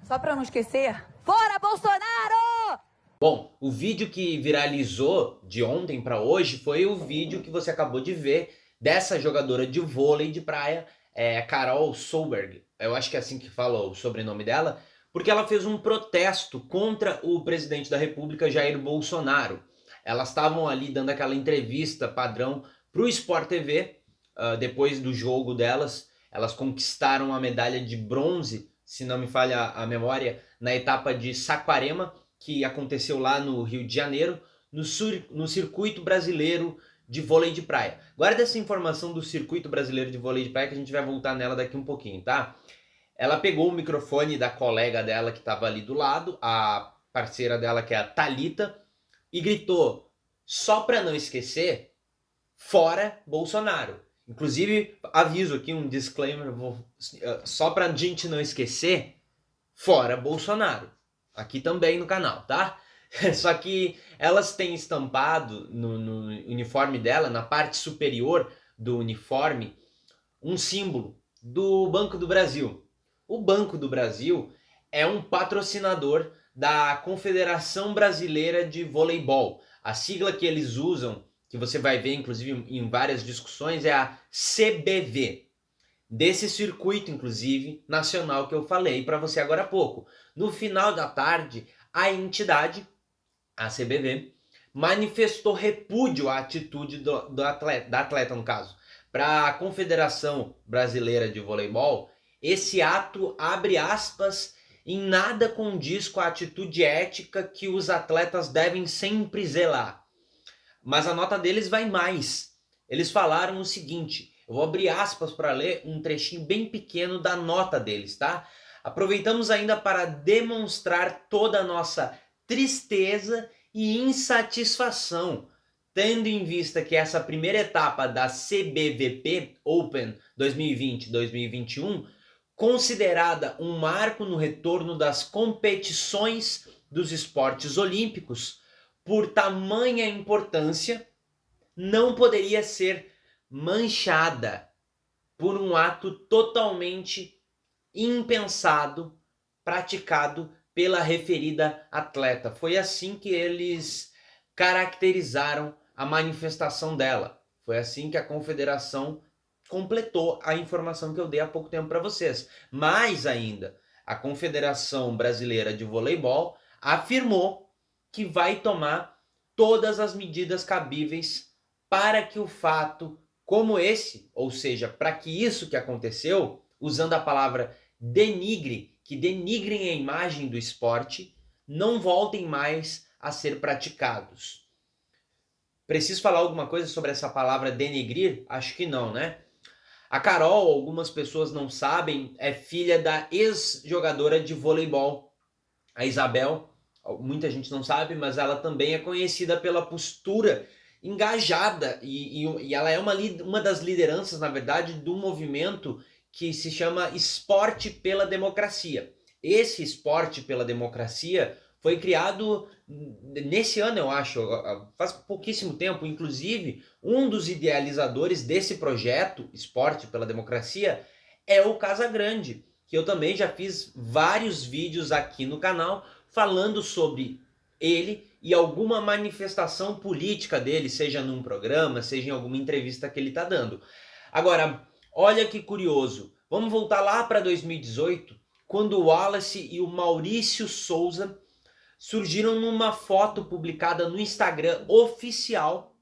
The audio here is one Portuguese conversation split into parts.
Só pra não esquecer, fora Bolsonaro! Bom, o vídeo que viralizou de ontem para hoje foi o vídeo que você acabou de ver dessa jogadora de vôlei de praia, Carol Solberg. Eu acho que é assim que fala o sobrenome dela, porque ela fez um protesto contra o presidente da República, Jair Bolsonaro. Elas estavam ali dando aquela entrevista padrão para o Sport TV, depois do jogo delas. Elas conquistaram a medalha de bronze, se não me falha a memória, na etapa de Saquarema, que aconteceu lá no Rio de Janeiro, no Circuito Brasileiro de Vôlei de Praia. Guarda essa informação do Circuito Brasileiro de Vôlei de Praia que a gente vai voltar nela daqui um pouquinho, tá? Ela pegou o microfone da colega dela que estava ali do lado, a parceira dela que é a Thalita, e gritou, só para não esquecer, fora Bolsonaro. Inclusive, aviso aqui, um disclaimer, só pra gente não esquecer, fora Bolsonaro. Aqui também no canal, tá? Só que elas têm estampado no uniforme dela, na parte superior do uniforme, um símbolo do Banco do Brasil. O Banco do Brasil é um patrocinador da Confederação Brasileira de Voleibol. A sigla que eles usam, que você vai ver inclusive em várias discussões, é a CBV. Desse circuito, inclusive, nacional que eu falei para você agora há pouco. No final da tarde, a entidade, a CBV, manifestou repúdio à atitude da atleta, no caso. Para a Confederação Brasileira de Voleibol, esse ato, abre aspas, em nada condiz com a atitude ética que os atletas devem sempre zelar. Mas a nota deles vai mais. Eles falaram o seguinte, eu vou abrir aspas para ler um trechinho bem pequeno da nota deles, tá? Aproveitamos ainda para demonstrar toda a nossa tristeza e insatisfação, tendo em vista que essa primeira etapa da CBVP Open 2020-2021, considerada um marco no retorno das competições dos esportes olímpicos, por tamanha importância, não poderia ser manchada por um ato totalmente impensado, praticado pela referida atleta. Foi assim que eles caracterizaram a manifestação dela. Foi assim que a confederação completou a informação que eu dei há pouco tempo para vocês. Mais ainda, a Confederação Brasileira de Voleibol afirmou que vai tomar todas as medidas cabíveis para que o fato como esse, ou seja, para que isso que aconteceu, usando a palavra denigre, que denigrem a imagem do esporte, não voltem mais a ser praticados. Preciso falar alguma coisa sobre essa palavra denegrir? Acho que não, né? A Carol, algumas pessoas não sabem, é filha da ex-jogadora de voleibol, a Isabel. Muita gente não sabe, mas ela também é conhecida pela postura engajada e ela é uma das lideranças, na verdade, do movimento que se chama Esporte pela Democracia. Esse Esporte pela Democracia foi criado nesse ano, eu acho, faz pouquíssimo tempo. Inclusive, um dos idealizadores desse projeto, Esporte pela Democracia, é o Casagrande, que eu também já fiz vários vídeos aqui no canal falando sobre ele e alguma manifestação política dele, seja num programa, seja em alguma entrevista que ele está dando. Agora, olha que curioso, vamos voltar lá para 2018, quando o Wallace e o Maurício Souza surgiram numa foto publicada no Instagram oficial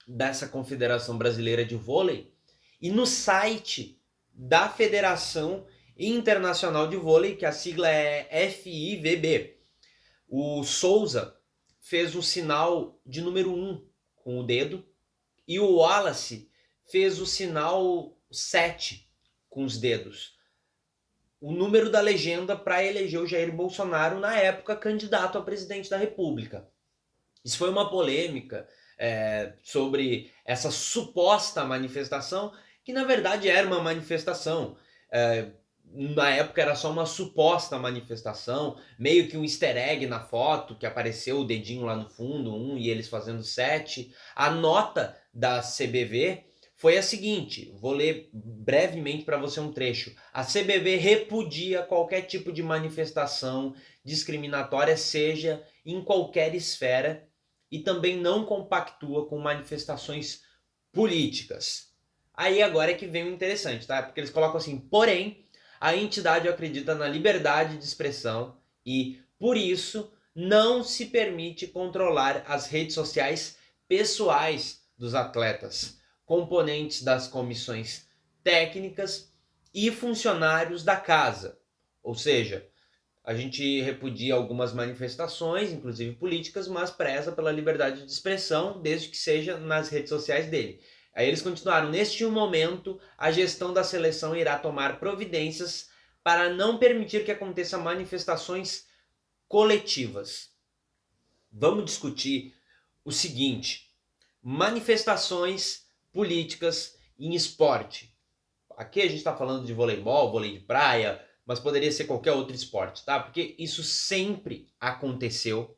dessa Confederação Brasileira de Vôlei e no site da Federação Internacional de Vôlei, que a sigla é FIVB. O Souza fez o sinal de número 1 com o dedo e o Wallace fez o sinal 7 com os dedos. O número da legenda para eleger o Jair Bolsonaro, na época, candidato a presidente da República. Isso foi uma polêmica sobre essa suposta manifestação, que na verdade era uma manifestação. Na época era só uma suposta manifestação, meio que um easter egg na foto, que apareceu o dedinho lá no fundo, 1 e eles fazendo 7. A nota da CBV foi a seguinte, vou ler brevemente para você um trecho. A CBV repudia qualquer tipo de manifestação discriminatória, seja em qualquer esfera, e também não compactua com manifestações políticas. Aí agora é que vem o interessante, tá? Porque eles colocam assim, porém, a entidade acredita na liberdade de expressão e, por isso, não se permite controlar as redes sociais pessoais dos atletas, componentes das comissões técnicas e funcionários da casa. Ou seja, a gente repudia algumas manifestações, inclusive políticas, mas preza pela liberdade de expressão, desde que seja nas redes sociais dele. Aí eles continuaram, neste momento, a gestão da seleção irá tomar providências para não permitir que aconteçam manifestações coletivas. Vamos discutir o seguinte, manifestações políticas em esporte. Aqui a gente está falando de voleibol, vôlei de praia, mas poderia ser qualquer outro esporte, tá? Porque isso sempre aconteceu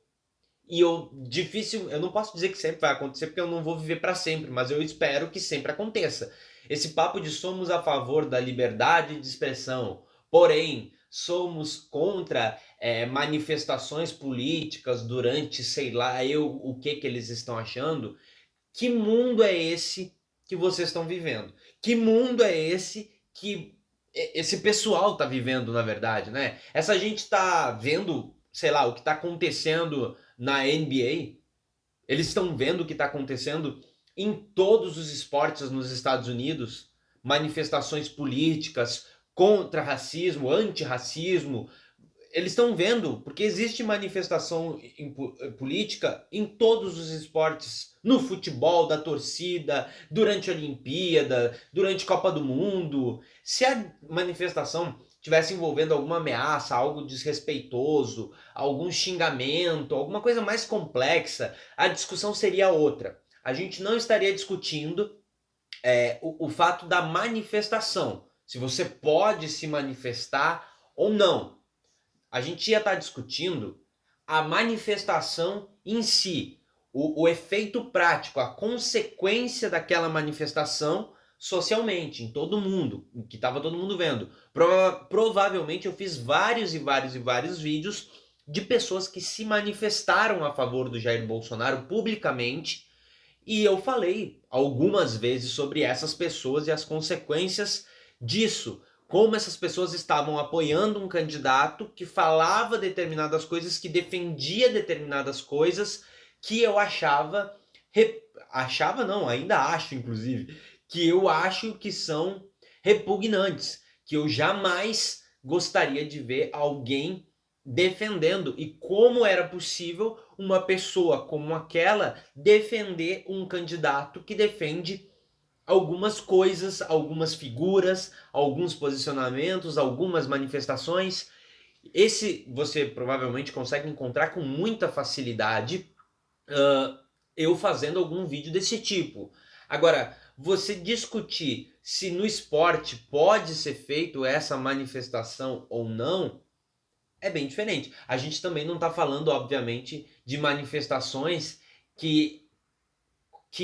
e eu não posso dizer que sempre vai acontecer porque eu não vou viver para sempre, mas eu espero que sempre aconteça. Esse papo de somos a favor da liberdade de expressão, porém somos contra manifestações políticas durante, sei lá, o que eles estão achando. Que mundo é esse que vocês estão vivendo? Que mundo é esse que esse pessoal tá vivendo, na verdade, né? Essa gente tá vendo, sei lá, o que tá acontecendo na NBA. Eles estão vendo o que tá acontecendo em todos os esportes nos Estados Unidos. Manifestações políticas contra racismo, antirracismo. Eles estão vendo, porque existe manifestação política em todos os esportes, no futebol, da torcida, durante a Olimpíada, durante a Copa do Mundo. Se a manifestação tivesse envolvendo alguma ameaça, algo desrespeitoso, algum xingamento, alguma coisa mais complexa, a discussão seria outra. A gente não estaria discutindo o fato da manifestação, se você pode se manifestar ou não. A gente ia estar discutindo a manifestação em si, o efeito prático, a consequência daquela manifestação socialmente, em todo mundo, que estava todo mundo vendo. Provavelmente eu fiz vários e vários e vários vídeos de pessoas que se manifestaram a favor do Jair Bolsonaro publicamente, e eu falei algumas vezes sobre essas pessoas e as consequências disso. Como essas pessoas estavam apoiando um candidato que falava determinadas coisas, que defendia determinadas coisas, que eu achava não, ainda acho inclusive, que eu acho que são repugnantes, que eu jamais gostaria de ver alguém defendendo. E como era possível uma pessoa como aquela defender um candidato que defende algumas coisas, algumas figuras, alguns posicionamentos, algumas manifestações. Esse você provavelmente consegue encontrar com muita facilidade eu fazendo algum vídeo desse tipo. Agora, você discutir se no esporte pode ser feito essa manifestação ou não, é bem diferente. A gente também não está falando, obviamente, de manifestações que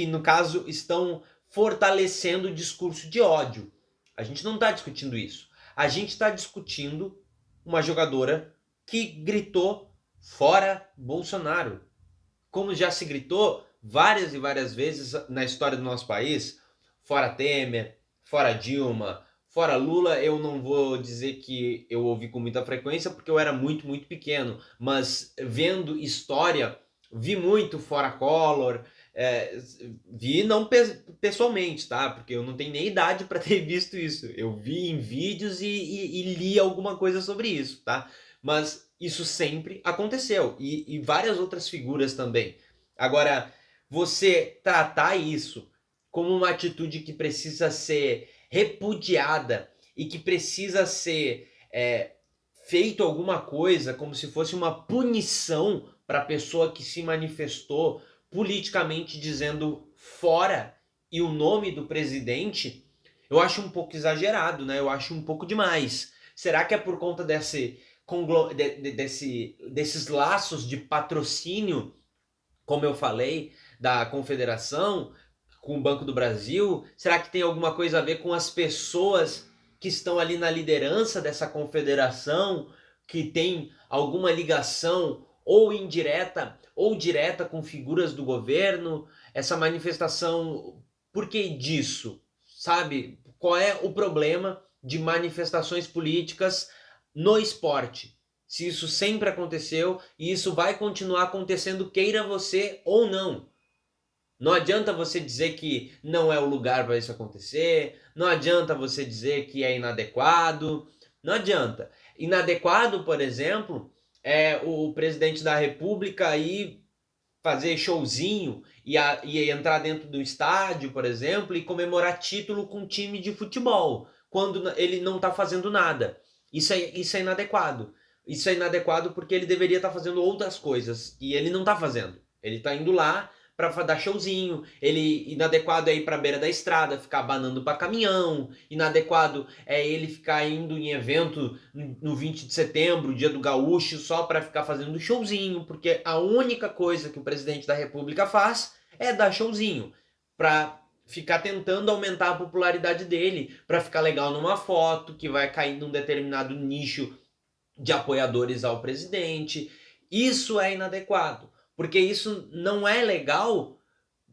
no caso estão fortalecendo o discurso de ódio. A gente não está discutindo isso. A gente está discutindo uma jogadora que gritou fora Bolsonaro. Como já se gritou várias e várias vezes na história do nosso país, fora Temer, fora Dilma, fora Lula. Eu não vou dizer que eu ouvi com muita frequência porque eu era muito, muito pequeno, mas vendo história, vi muito fora Collor, vi não pessoalmente, tá? Porque eu não tenho nem idade para ter visto isso. Eu vi em vídeos e li alguma coisa sobre isso, tá? Mas isso sempre aconteceu. E várias outras figuras também. Agora, você tratar isso como uma atitude que precisa ser repudiada e que precisa ser feito alguma coisa, como se fosse uma punição para a pessoa que se manifestou politicamente dizendo fora e o nome do presidente, eu acho um pouco exagerado, né? Eu acho um pouco demais. Será que é por conta desses laços de patrocínio, como eu falei, da confederação, com o Banco do Brasil? Será que tem alguma coisa a ver com as pessoas que estão ali na liderança dessa confederação, que tem alguma ligação ou indireta ou direta com figuras do governo? Essa manifestação, por que disso? Sabe? Qual é o problema de manifestações políticas no esporte? Se isso sempre aconteceu e isso vai continuar acontecendo, queira você ou não. Não adianta você dizer que não é o lugar para isso acontecer, não adianta você dizer que é inadequado, não adianta. Inadequado, por exemplo, é o presidente da República aí fazer showzinho e entrar dentro do estádio, por exemplo, e comemorar título com um time de futebol, quando ele não está fazendo nada. Isso é inadequado. Isso é inadequado porque ele deveria estar fazendo outras coisas e ele não está fazendo. Ele está indo lá para dar showzinho. Ele inadequado é ir para a beira da estrada, ficar abanando para caminhão. Inadequado é ele ficar indo em evento no 20 de setembro, dia do Gaúcho, só para ficar fazendo showzinho, porque a única coisa que o presidente da República faz é dar showzinho para ficar tentando aumentar a popularidade dele, para ficar legal numa foto que vai cair num determinado nicho de apoiadores ao presidente. Isso é inadequado, porque isso não é legal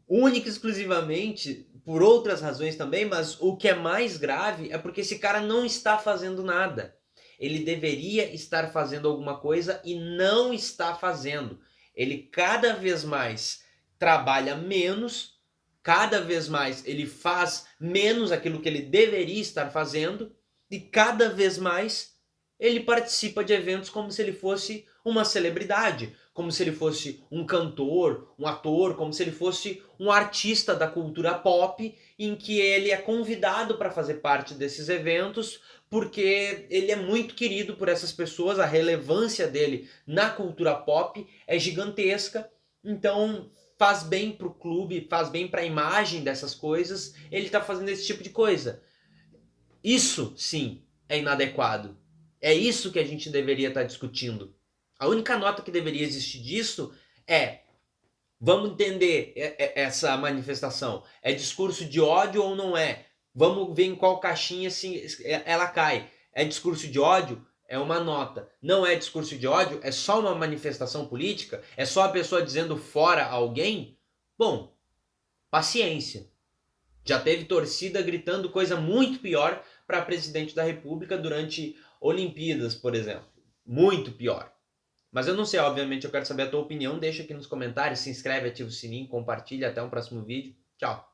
única e exclusivamente por outras razões também, mas o que é mais grave é porque esse cara não está fazendo nada. Ele deveria estar fazendo alguma coisa e não está fazendo. Ele cada vez mais trabalha menos, cada vez mais ele faz menos aquilo que ele deveria estar fazendo e cada vez mais ele participa de eventos como se ele fosse uma celebridade, como se ele fosse um cantor, um ator, como se ele fosse um artista da cultura pop, em que ele é convidado para fazer parte desses eventos, porque ele é muito querido por essas pessoas, a relevância dele na cultura pop é gigantesca, então faz bem para o clube, faz bem para a imagem dessas coisas, ele está fazendo esse tipo de coisa. Isso, sim, é inadequado. É isso que a gente deveria estar discutindo. A única nota que deveria existir disso é: vamos entender essa manifestação. É discurso de ódio ou não é? Vamos ver em qual caixinha ela cai. É discurso de ódio? É uma nota. Não é discurso de ódio? É só uma manifestação política? É só a pessoa dizendo fora alguém? Bom, paciência. Já teve torcida gritando coisa muito pior para presidente da República durante Olimpíadas, por exemplo. Muito pior. Mas eu não sei, obviamente eu quero saber a tua opinião. Deixa aqui nos comentários, se inscreve, ativa o sininho, compartilha. Até o próximo vídeo. Tchau.